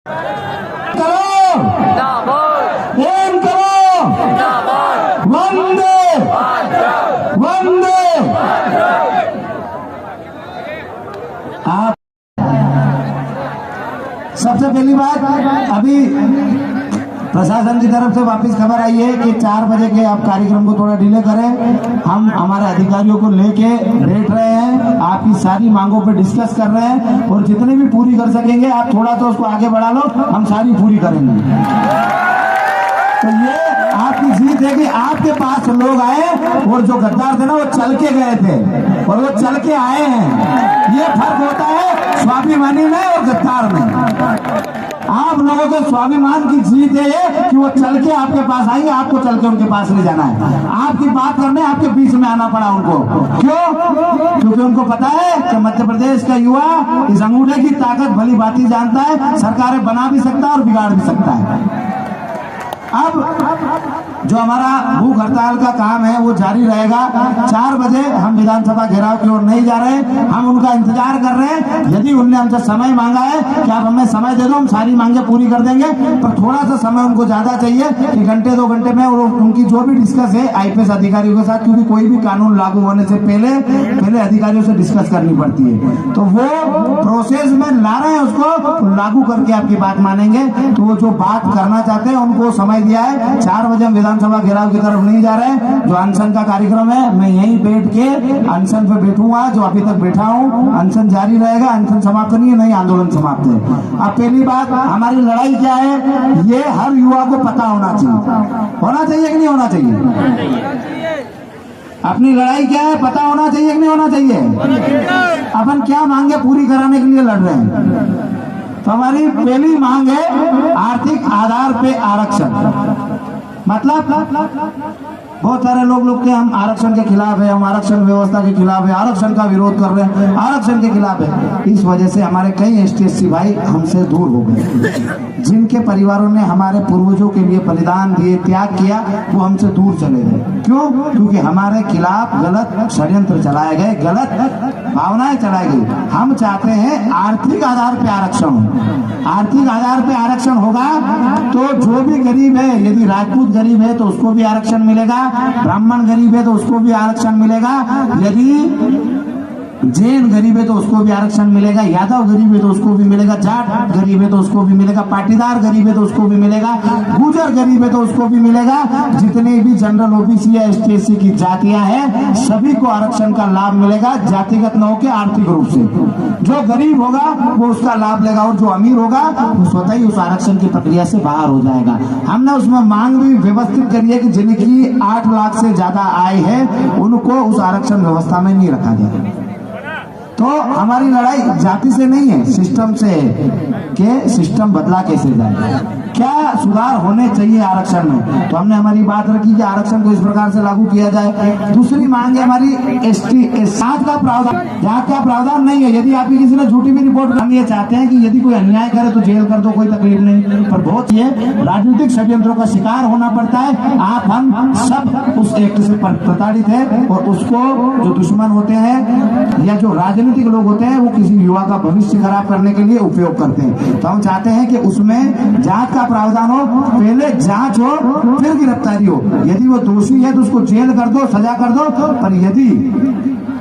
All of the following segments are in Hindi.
वंदे वंदे। आप सबसे पहली बात, अभी प्रशासन की तरफ से वापस खबर आई है कि 4 बजे के आप कार्यक्रम को थोड़ा डिले करें। हम हमारे अधिकारियों को लेके बैठ रहे हैं, आपकी सारी मांगों पे डिस्कस कर रहे हैं और जितने भी पूरी कर सकेंगे आप थोड़ा तो उसको आगे बढ़ा लो, हम सारी पूरी करेंगे। तो ये आपकी जीत है कि आपके पास लोग आए और जो गद्दार थे ना वो चल के गए थे और वो चल के आए हैं। ये फर्क होता है स्वाभिमानी में और गद्दार में। आप लोगों के स्वाभिमान की जीत है ये कि वो चल के आपके पास आएंगे, आपको चल के उनके पास ले जाना है। आपकी बात करने आपके बीच में आना पड़ा उनको, क्यों? क्योंकि उनको पता है कि मध्य प्रदेश का युवा इस अंगूठे की ताकत भली भांति जानता है, सरकारें बना भी सकता है और बिगाड़ भी सकता है। अब जो हमारा भूख हड़ताल का काम है वो जारी रहेगा। 4 बजे हम विधानसभा घेराव की ओर नहीं जा रहे, हम उनका इंतजार कर रहे हैं। यदि उनने हमसे समय मांगा है कि आप हमें समय दे दो, हम सारी मांगे पूरी कर देंगे, पर थोड़ा सा समय उनको ज्यादा चाहिए कि घंटे 2 घंटे में उनकी जो भी डिस्कस है आईपीएस अधिकारियों के साथ, क्योंकि कोई भी कानून लागू होने से पहले अधिकारियों से डिस्कस करनी पड़ती है, तो वो प्रोसेस में ला रहे हैं उसको, तो लागू करके आपकी बात मानेंगे। तो वो जो बात करना चाहते हैं उनको समय दिया है। 4 बजे हम विधानसभा घेराव की तरफ नहीं जा रहे। जो अनशन का कार्यक्रम है मैं यहीं बैठ के अनशन पे बैठूंगा, जो अभी तक बैठा हूँ। अनशन जारी रहेगा, अनशन समाप्त नहीं है, नहीं आंदोलन समाप्त है। अब पहली बात, हमारी लड़ाई क्या है ये हर युवा को पता होना चाहिए कि नहीं होना चाहिए? अपनी लड़ाई क्या है पता होना चाहिए कि नहीं होना चाहिए? अपन क्या मांगे पूरी कराने के लिए लड़ रहे हैं। तो हमारी पहली मांग है आर्थिक आधार पे आरक्षण। मतलब बहुत सारे लोग के हम आरक्षण के खिलाफ है, हम आरक्षण व्यवस्था के खिलाफ है, आरक्षण का विरोध कर रहे हैं, आरक्षण के खिलाफ है। इस वजह से हमारे कई ST/SC भाई हमसे दूर हो गए। जिनके परिवारों ने हमारे पूर्वजों के लिए बलिदान दिए, त्याग किया, वो हमसे दूर चले गए। क्यों? क्योंकि हमारे खिलाफ गलत षड्यंत्र चलाए गए, गलत भावनाएं चलाई गई। हम चाहते हैं आर्थिक आधार पे आरक्षण हो। आर्थिक आधार पे आरक्षण होगा तो जो भी गरीब है, यदि राजपूत गरीब है तो उसको भी आरक्षण मिलेगा, ब्राह्मण गरीब है तो उसको भी आरक्षण मिलेगा, यदि जैन गरीब है तो उसको भी आरक्षण मिलेगा, यादव गरीब है तो उसको भी मिलेगा, जाट गरीब है तो उसको भी मिलेगा, पाटीदार गरीब है तो उसको भी मिलेगा, गुर्जर गरीब है तो उसको भी मिलेगा। जितने भी जनरल OBC या ST/SC की जातियां हैं सभी को आरक्षण का लाभ मिलेगा, जातिगत न होकर आर्थिक रूप से। जो गरीब होगा वो उसका लाभ लेगा और जो अमीर होगा वो स्वतः ही उस आरक्षण की प्रक्रिया से बाहर हो जाएगा। हमने उसमें मांग भी व्यवस्थित करी है कि जिनकी 8 लाख से ज्यादा आय है उनको उस आरक्षण व्यवस्था में नहीं रखा जाए। तो हमारी लड़ाई जाति से नहीं है, सिस्टम से है कि सिस्टम बदला कैसे जाए, क्या सुधार होने चाहिए आरक्षण में। तो हमने हमारी बात रखी कि आरक्षण को इस प्रकार से लागू किया जाए। दूसरी मांग है हमारी ST/SC का प्रावधान, यहाँ का प्रावधान नहीं है। यदि आपकी किसी ने झूठी भी रिपोर्ट, हम ये चाहते हैं कि यदि कोई अन्याय करे तो जेल कर दो, कोई तकलीफ नहीं, पर बहुत ये राजनीतिक षड्यंत्रों का शिकार होना पड़ता है। आप हम सब उस एक्ट से प्रताड़ित है और उसको जो दुश्मन होते हैं या जो राजनीतिक लोग होते हैं वो किसी युवा का भविष्य खराब करने के लिए उपयोग करते हैं। तो हम चाहते हैं कि उसमें जांच का प्रावधान हो, पहले जांच हो फिर गिरफ्तारी हो। यदि वो दोषी है तो उसको जेल कर दो, सजा कर दो, पर यदि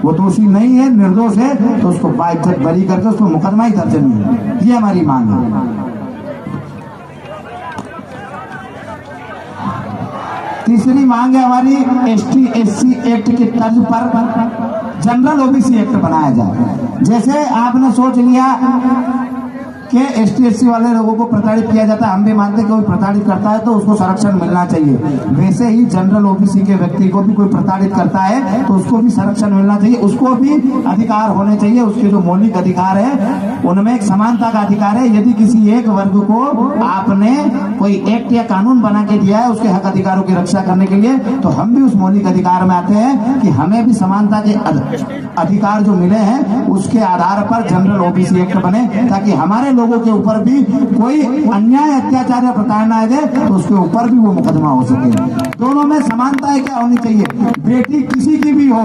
वो दोषी नहीं है, निर्दोष है, तो उसको बाइज्जत बरी करके उसको मुकदमा ही दर्ज नहीं है। ये हमारी मांग है। तीसरी मांग है हमारी ST/SC एक्ट की तर्ज पर जनरल OBC एक्ट बनाया जाए। जैसे आपने सोच लिया कि ST/SC वाले लोगों को प्रताड़ित किया जाता है, हम भी मानते हैं कि कोई प्रताड़ित करता है तो उसको संरक्षण मिलना चाहिए। वैसे ही जनरल OBC के व्यक्ति को भी कोई प्रताड़ित करता है तो उसको भी संरक्षण मिलना चाहिए, उसको भी अधिकार होने चाहिए। उसके जो मौलिक अधिकार है उनमें एक समानता का अधिकार है। यदि किसी एक वर्ग को आपने कोई एक्ट या कानून बना के दिया है उसके हक अधिकारों की रक्षा करने के लिए, तो हम भी उस मौलिक अधिकार में आते हैं कि हमें भी समानता के अधिकार जो मिले हैं उसके आधार पर जनरल OBC एक्ट बने, ताकि हमारे लोगों के ऊपर भी कोई अन्याय, अत्याचार या प्रताड़ना आ जाए तो उसके ऊपर भी वो मुकदमा हो सके। दोनों में समानता क्या होनी चाहिए। बेटी किसी की भी हो,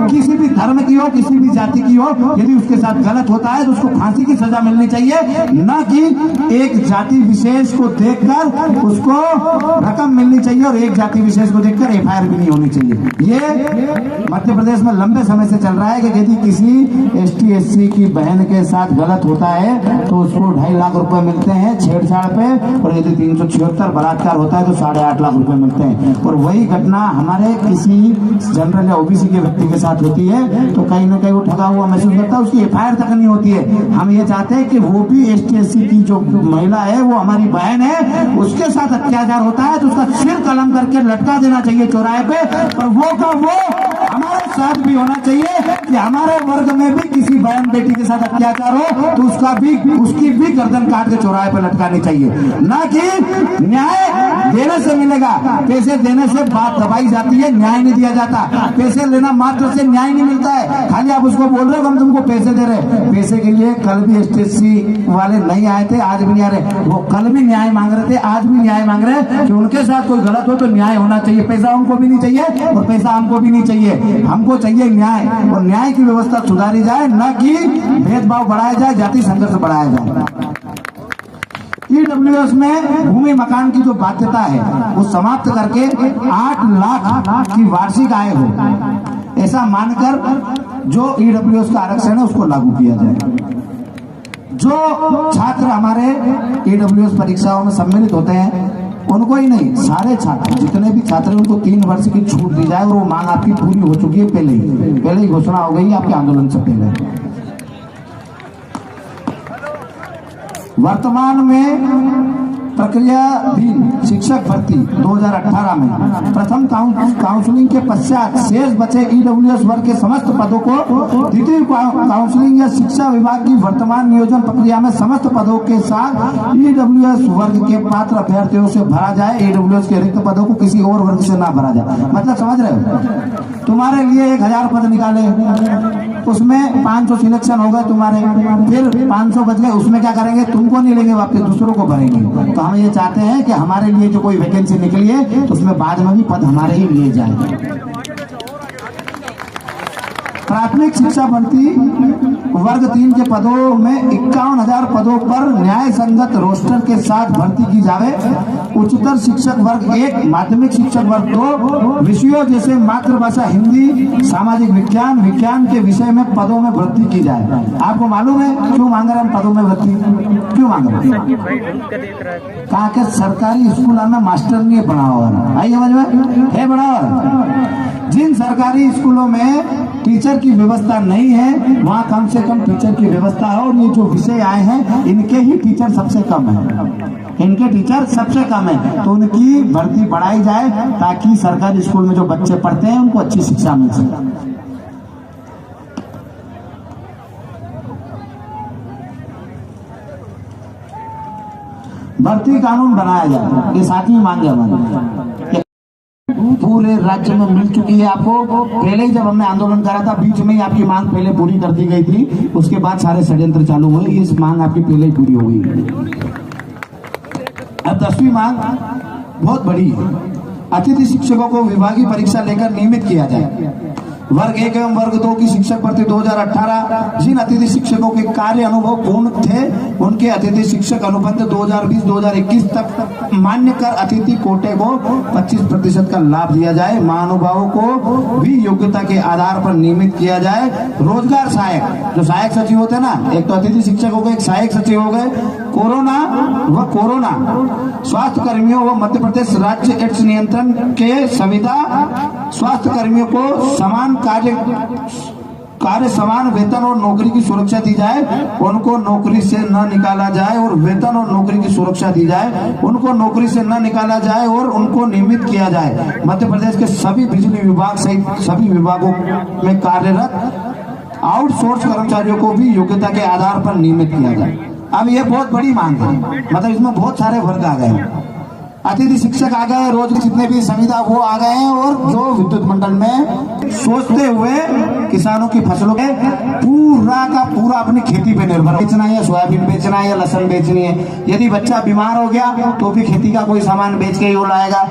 किसी भी धर्म की हो, किसी भी जाति की हो, यदि उसके साथ गलत होता है तो उसको फांसी की सजा मिलनी चाहिए, न कि एक जाति विशेष को देखकर उसको रकम मिलनी चाहिए और एक जाति विशेष को देखकर एफआईआर भी नहीं होनी चाहिए। ये मध्य प्रदेश में लंबे समय से चल रहा है कि यदि किसी एसटी एससी की बहन के साथ गलत होता है तो उसको 2.5 लाख रुपए मिलते हैं छेड़छाड़ पे, और यदि 376 बलात्कार होता है तो 8.5 लाख रुपए मिलते हैं। और वही घटना हमारे किसी जनरल या ओबीसी के व्यक्ति के साथ होती है तो कहीं ना कहीं वो ठगा हुआ महसूस करता है, उसकी एफआईआर तक नहीं होती है। हम ये चाहते हैं कि वो भी एसटी एससी की जो महिला है, वो हमारी बहन है, उसके साथ अत्याचार होता है तो उसका सिर कलम करके लटका देना चाहिए चौराहे पे, और वो का वो हमारे साथ भी होना चाहिए कि हमारे वर्ग में भी किसी बहन बेटी के साथ अत्याचार हो तो उसकी भी गर्दन काट के चौराहे पे लटकानी चाहिए। ना कि न्याय देने से मिलेगा, पैसे देने से बात दबाई जाती है, न्याय नहीं दिया जाता। पैसे लेना मात्र से न्याय नहीं मिलता है। खाली आप उसको बोल रहे हो हम तुमको पैसे दे रहे, पैसे के लिए कल भी एसटीएससी वाले नहीं आए थे, आज भी नहीं आ रहे। वो कल भी न्याय मांग रहे थे, आज भी न्याय मांग रहे हैं कि उनके साथ कोई गलत हो तो न्याय होना चाहिए। पैसा उनको भी नहीं चाहिए और पैसा हमको भी नहीं चाहिए, हमको चाहिए न्याय, और न्याय की व्यवस्था सुधारी जाए, न कि भेदभाव बढ़ाया जाए, जाति संघर्ष बढ़ाया जाए। ईडब्ल्यूएस में भूमि मकान की जो बाध्यता है वो समाप्त करके 8 लाख की वार्षिक आय हो, ऐसा मानकर जो ईडब्ल्यूएस का आरक्षण है उसको लागू किया जाए। जो छात्र हमारे ईडब्ल्यूएस परीक्षाओं में सम्मिलित होते हैं उनको ही नहीं, सारे छात्र जितने भी छात्र हैं उनको 3 वर्ष की छूट दी जाए, और वो मांग आपकी पूरी हो चुकी है पहले ही घोषणा हो गई आपके आंदोलन से पहले। वर्तमान में प्रक्रियाधीन शिक्षक भर्ती 2018 में प्रथम काउंसलिंग के पश्चात शेष बचे ईडब्ल्यूएस वर्ग के समस्त पदों को द्वितीय काउंसलिंग या शिक्षा विभाग की वर्तमान नियोजन प्रक्रिया में समस्त पदों के साथ ईडब्ल्यूएस वर्ग के पात्र अभ्यर्थियों से भरा जाए। ईडब्ल्यूएस के रिक्त पदों को किसी और वर्ग से ना भरा जाए। मतलब समझ रहे हो, तुम्हारे लिए 1000 पद निकाले, उसमें 500 सिलेक्शन हो गए तुम्हारे, फिर 500 बच गए, उसमें क्या करेंगे, तुमको नहीं लेंगे वापस, दूसरों को भरेंगे। तो हम ये चाहते हैं कि हमारे लिए जो कोई वैकेंसी निकली है तो उसमें बाद में भी पद हमारे ही लिए जाए। प्राथमिक शिक्षा भर्ती वर्ग 3 के पदों में 51,000 पदों पर न्याय संगत रोस्टर के साथ भर्ती की जावे। उच्चतर शिक्षक वर्ग 1, माध्यमिक शिक्षक वर्ग 2 विषयों जैसे मातृभाषा हिंदी, सामाजिक विज्ञान, विज्ञान के विषय में पदों में भर्ती की जाए। आपको मालूम है क्यों मांग रहे हैं पदों में भर्ती, क्यों मांग रहे हैं? कहा के सरकारी स्कूल में मास्टर नहीं बना हुआ है, समझ में है बना हुआ। जिन सरकारी स्कूलों में टीचर की व्यवस्था नहीं है वहाँ कम से कम टीचर की व्यवस्था है, और ये जो विषय आए हैं इनके ही टीचर सबसे कम है, इनके टीचर सबसे कम है। तो उनकी भर्ती बढ़ाई जाए ताकि सरकारी स्कूल में जो बच्चे पढ़ते हैं उनको अच्छी शिक्षा मिल सके। भर्ती कानून बनाया जाए, ये 7वीं मांग है हमारी, पूरे राज्य में मिल चुकी है। आपको पहले ही जब हमने आंदोलन करा था बीच में ही आपकी मांग पहले पूरी कर दी गई थी, उसके बाद सारे षड्यंत्र चालू हुए, इस मांग आपकी पहले ही पूरी हो गई। अब 10वीं मांग बहुत बड़ी है, अतिथि शिक्षकों को विभागीय परीक्षा लेकर नियमित किया जाए। वर्ग 1 एवं वर्ग 2 की शिक्षक भर्ती 2018 जिन अतिथि शिक्षकों के कार्य अनुभव पूर्ण थे उनके अतिथि शिक्षक अनुबंध 2020-2021 तक मान्य कर अतिथि कोटे को 25% का लाभ दिया जाए। महानुभावों को भी योग्यता के आधार पर नियमित किया जाए। रोजगार सहायक, जो सहायक सचिव होते हैं ना, एक तो अतिथि शिक्षक हो गए, एक सहायक सचिव हो गए। कोरोना स्वास्थ्य कर्मियों व मध्य प्रदेश राज्य एड्स नियंत्रण के संविदा स्वास्थ्य कर्मियों को समान कार्य समान वेतन और नौकरी की सुरक्षा दी जाए, उनको नौकरी से न निकाला जाए, और वेतन और नौकरी की सुरक्षा दी जाए, उनको नौकरी से न निकाला जाए और उनको नियमित किया जाए। मध्य प्रदेश के सभी बिजली विभाग सहित सभी विभागों में कार्यरत आउटसोर्स कर्मचारियों को भी योग्यता के आधार पर नियमित किया जाए। अब ये बहुत बड़ी मांग है, मतलब इसमें बहुत सारे वर्ग आ गए। अतिथि शिक्षक आ गए, रोज जितने भी संविदा वो आ गए हैं, और जो विद्युत मंडल में सोचते हुए किसानों की फसलों के पूरा का पूरा अपनी खेती पे निर्भर, बेचना है, सोयाबीन बेचना है या लहसुन बेचनी है। यदि बच्चा बीमार हो गया तो भी खेती का कोई सामान बेच के ही वो लाएगा।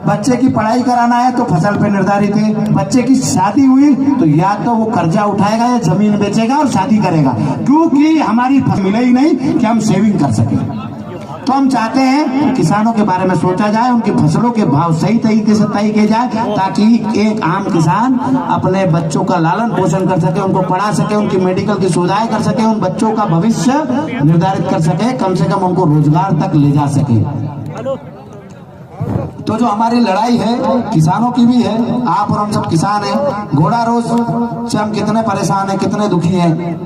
बच्चे की पढ़ाई कराना है तो फसल पे निर्धारित है। बच्चे की शादी हुई तो या तो वो कर्जा उठाएगा या जमीन बेचेगा और शादी करेगा, क्योंकि हमारी फसल मिले ही नहीं कि हम सेविंग कर सके। तो हम चाहते हैं किसानों के बारे में सोचा जाए, उनकी फसलों के भाव सही तरीके से तय किए जाए, ताकि एक आम किसान अपने बच्चों का लालन पोषण कर सके, उनको पढ़ा सके, उनकी मेडिकल की सुविधाएं कर सके, उन बच्चों का भविष्य निर्धारित कर सके, कम से कम उनको रोजगार तक ले जा सके। तो जो हमारी लड़ाई है किसानों की भी है, आप और हम सब किसान हैं। घोड़ा रोज से हम कितने परेशान हैं, कितने दुखी हैं।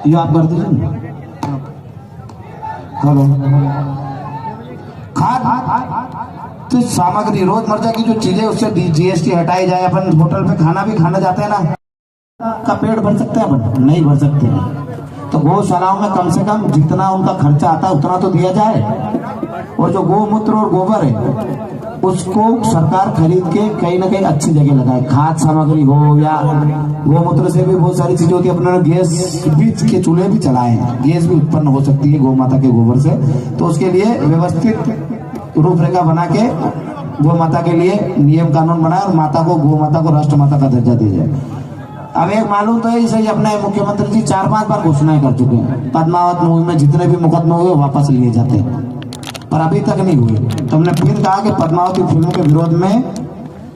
ये आप कर दीजिए। हेलो, खाद तो सामग्री रोजमर्रा की जो चीजें उससे जीएसटी हटाई जाए। अपन होटल पे खाना भी खाना जाते हैं ना, का पेट भर सकते हैं अपन? नहीं भर सकते हैं। तो गौशालाओं में कम से कम जितना उनका खर्चा आता है उतना तो दिया जाए। और जो गोमूत्र और गोबर है उसको सरकार खरीद के कहीं ना कहीं अच्छी जगह लगाए। खाद सामग्री हो या गोमूत्र से भी बहुत सारी चीजें होती है। अपने गैस बीच के चूल्हे भी चलाए हैं, गैस भी उत्पन्न हो सकती है गौ माता के गोबर से। तो उसके लिए व्यवस्थित रूपरेखा बना के गौ माता के लिए नियम कानून बनाए और माता को गौ माता को राष्ट्र माता का दर्जा दिया जाए। अब एक मालूम तो है, सही अपने मुख्यमंत्री जी 4-5 बार घोषणाएं कर चुके हैं। पद्मावत मूवी में जितने भी मुकदमे हुए वापस लिए जाते हैं, पर अभी तक नहीं हुए। तो हमने फिर कहा कि पद्मावती फिल्म के विरोध में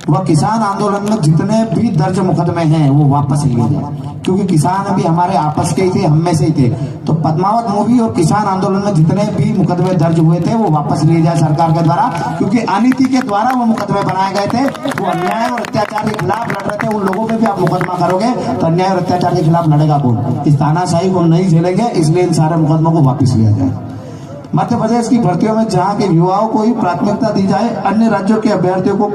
वह किसान आंदोलन में जितने भी दर्ज मुकदमे हैं वो वापस लिए जाए, क्योंकि किसान भी हमारे आपस के ही थे, हम में से ही थे। तो पद्मावत मूवी और किसान आंदोलन में जितने भी मुकदमे दर्ज हुए थे वो वापस लिए जाए सरकार के द्वारा, क्योंकि अनीति के द्वारा वो मुकदमे बनाए गए थे। वो अन्याय और अत्याचार के खिलाफ लड़ रहे थे। उन लोगों पे भी आप मुकदमा करोगे तो अन्याय और अत्याचार के खिलाफ लड़ेगा कौन? इस तानाशाही को नहीं झेलेंगे, इसलिए इन सारे मुकदमों को वापस लिया जाए। मध्य प्रदेश की भर्तियों में जहां के युवाओं को ही प्राथमिकता दी जाए, अन्य राज्यों के अभ्यर्थियों को